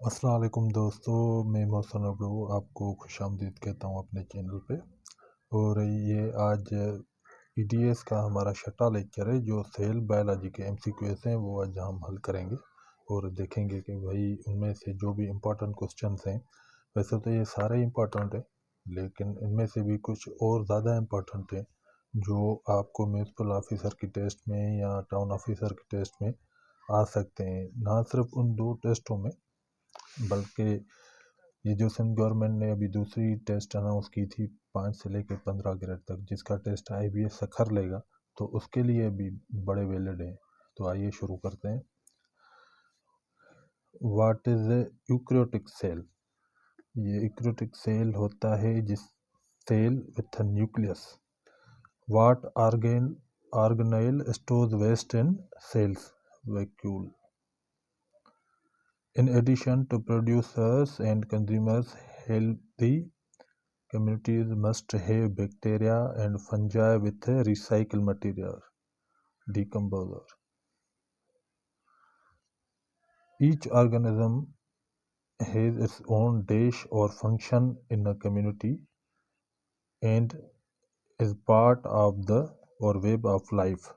अस्सलाम वालेकुम दोस्तों, मैं मोहसन अब्दू आपको खुशामदीद कहता हूँ अपने चैनल पे। और ये आज ईडीएस का हमारा छठा लेक्चर है जो सेल बायोलॉजी के एमसीक्यूज हैं वो आज हम हल करेंगे और देखेंगे कि भाई उनमें से जो भी इम्पोर्टेंट क्वेश्चंस हैं, वैसे तो ये सारे इम्पोर्टेंट हैं लेकिन इनमें से भी कुछ और ज़्यादा इम्पोर्टेंट हैं जो आपको म्यूनसिपल ऑफिसर की टेस्ट में या टाउन ऑफिसर की टेस्ट में आ सकते हैं। ना सिर्फ उन दो टेस्टों में बल्कि ये जो सिंध गवर्नमेंट ने अभी दूसरी टेस्ट अनाउंस की थी 5 से लेकर 15 ग्रेड तक, जिसका टेस्ट आईबीएस सखर लेगा, तो उसके लिए भी बड़े वैलिड हैं। तो आइए शुरू करते हैं। What is a eukaryotic cell? ये यूक्रियोटिक सेल होता है जिस cell with nucleus. What organelle stores waste in cells vacuole. In addition to producers and consumers, healthy communities must have bacteria and fungi with a recycled material, decomposer. Each organism has its own dish or function in a community and is part of the or web of life.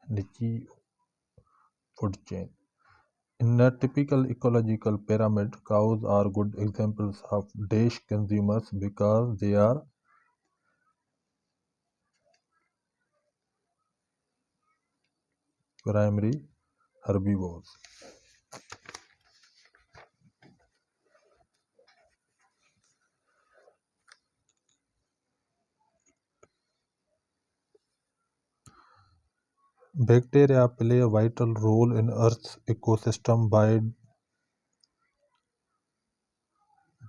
Niche food chain. In a typical ecological pyramid, cows are good examples of dish consumers because they are primary herbivores. Bacteria play a vital role in Earth's ecosystem by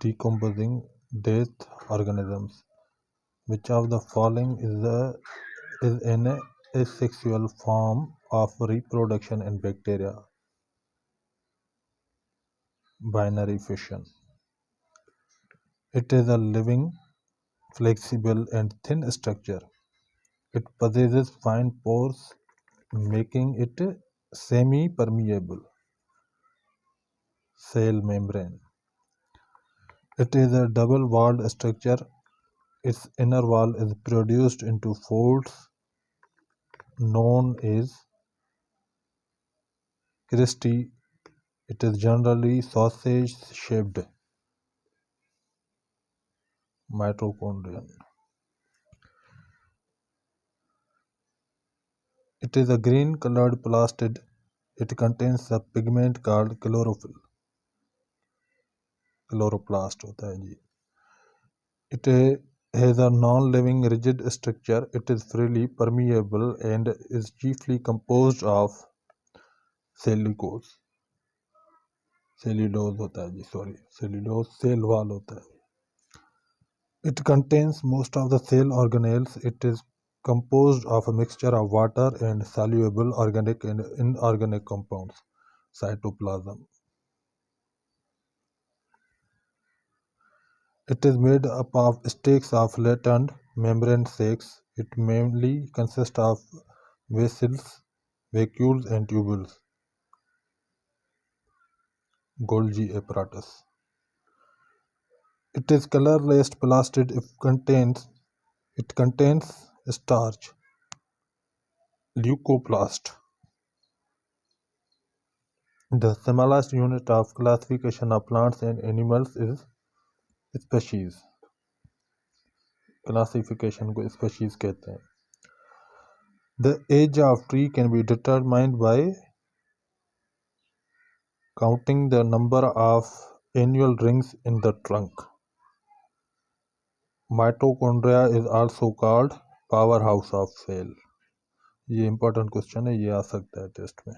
decomposing dead organisms. Which of the following is an asexual form of reproduction in bacteria? Binary fission. It is a living, flexible, and thin structure. It possesses fine pores, making it semi-permeable. Cell membrane. It is a double-walled structure. Its inner wall is produced into folds known as cristae. It is generally sausage-shaped. Mitochondrion. It is a green-colored plastid. It contains a pigment called chlorophyll. Chloroplast होता है जी. It has a non-living rigid structure. It is freely permeable and is chiefly composed of cellulose. Cellulose होता है जी, sorry. Cellulose cell wall होता है. It contains most of the cell organelles. It is composed of a mixture of water and soluble organic and inorganic compounds. Cytoplasm. It is made up of stacks of latent membrane sacs. It mainly consists of vessels, vacuoles, and tubules. Golgi apparatus. It is colorless plastid. It contains starch. Leucoplast. The smallest unit of classification of plants and animals is species. Classification को species कहते हैं. The age of tree can be determined by counting the number of annual rings in the trunk. Mitochondria is also called powerhouse of cell. ये important question है, ये आ सकता है test में.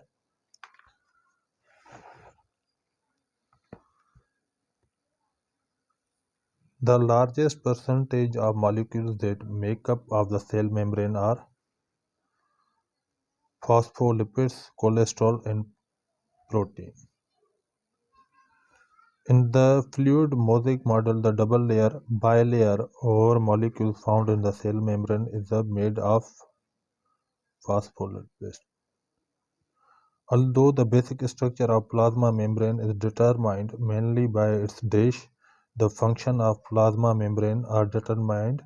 The largest percentage of molecules that make up of the cell membrane are phospholipids, cholesterol, and protein. In the fluid mosaic model, the double layer, bilayer, or molecules found in the cell membrane is made of phospholipids. Although the basic structure of plasma membrane is determined mainly by its dish, the function of plasma membrane are determined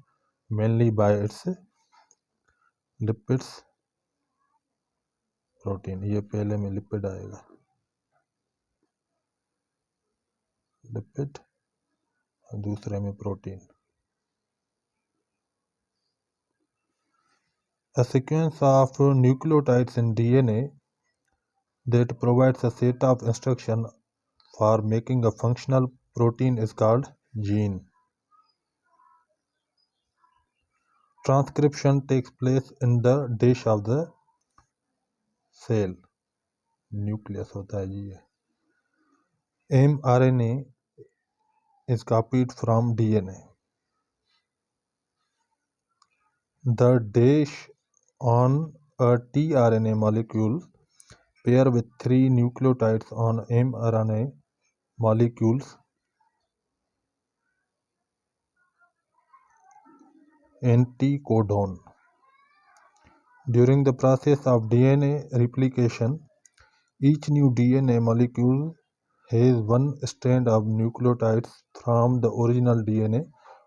mainly by its lipids protein. ये पहले में lipid आएगा, lipid, और दूसरे में protein. A sequence of nucleotides in DNA that provides a set of instructions for making a functional protein is called gene. Transcription takes place in the dish of the cell. Nucleus होता है जी ये। mRNA is copied from DNA. The dash on a tRNA molecule pair with 3 nucleotides on mRNA molecules anticodon. During the process of DNA replication, each new DNA molecule has one strand of nucleotides from the original DNA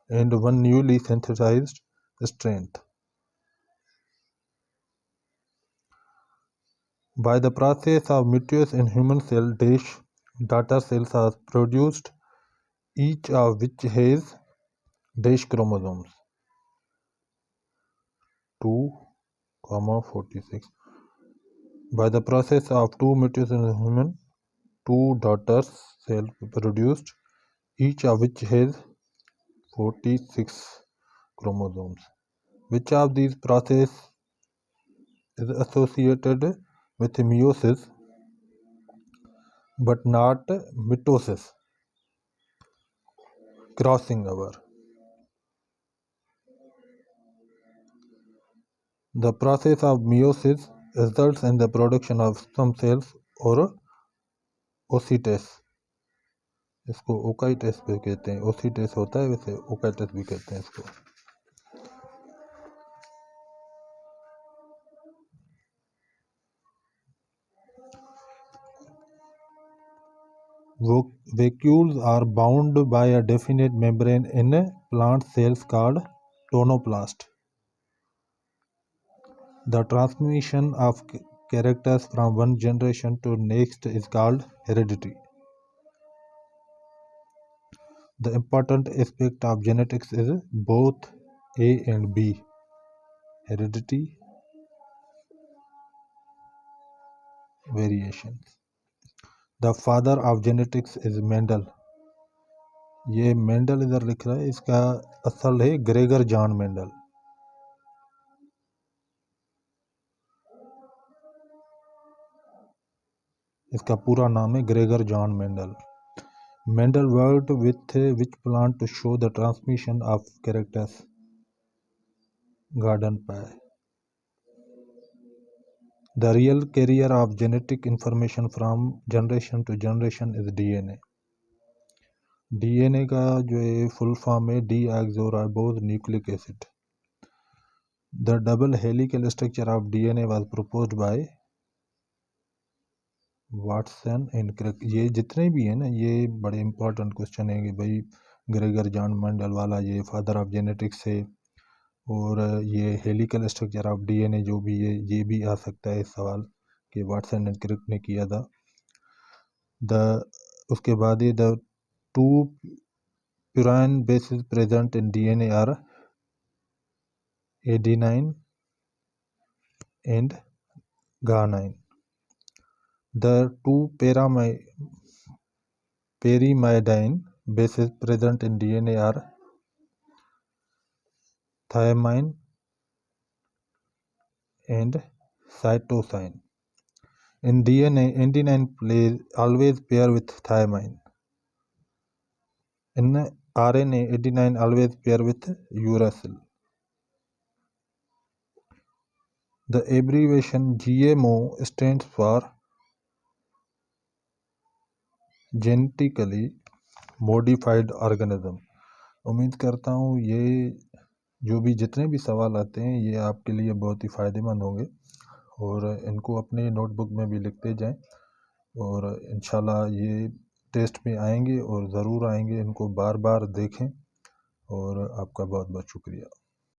and one newly synthesized strand. By the process of mitosis in human cell, daughter cells are produced, each of which has chromosomes 2,46. By the process of two mitosis in human, two daughter cells produced, each of which has 46 chromosomes. Which of these processes is associated with meiosis but not mitosis? Crossing over. The process of meiosis results in the production of stem cells or ओसीटेस, इसको ओकाइटिस भी कहते हैं। ओसीटेस होता है, वैसे ओकाइटिस भी कहते हैं इसको। Vacuoles are bound by a definite membrane in plant cells called tonoplast. The transmission of characters from one generation to next is called heredity. The important aspect of genetics is both A and B. Heredity, variations. The father of genetics is Mendel. ये Mendel इधर लिख रहा है, इसका असल है Gregor John Mendel. इसका पूरा नाम है Gregor John Mendel. Mendel worked with which plant to show the transmission of characters? Garden pie. The real carrier of genetic information from generation to generation is DNA. DNA का जो है full form है deoxyribonucleic nucleic acid. The double helical structure of DNA was proposed by Watson and Crick. ये जितने भी हैं ना, ये बड़े इंपॉर्टेंट क्वेश्चन है कि भाई ग्रेगर जॉन मेंडल वाला ये फादर ऑफ जेनेटिक्स है, और ये हेलिकल स्ट्रक्चर ऑफ डीएनए जो भी है ये भी आ सकता है सवाल कि वाटसन एंड क्रिक ने किया था। उसके बाद ये the two purine bases present in DNA are adenine and guanine. The two pyrimidine bases present in DNA are thymine and cytosine. In DNA, adenine always pair with thymine. In RNA, adenine always pair with uracil. The abbreviation GMO stands for genetically modified organism. उम्मीद करता हूँ ये जो भी जितने भी सवाल आते हैं ये आपके लिए बहुत ही फ़ायदेमंद होंगे और इनको अपनी नोटबुक में भी लिखते जाएं और इंशाल्लाह ये टेस्ट में आएंगे और ज़रूर आएंगे। इनको बार बार देखें और आपका बहुत बहुत शुक्रिया।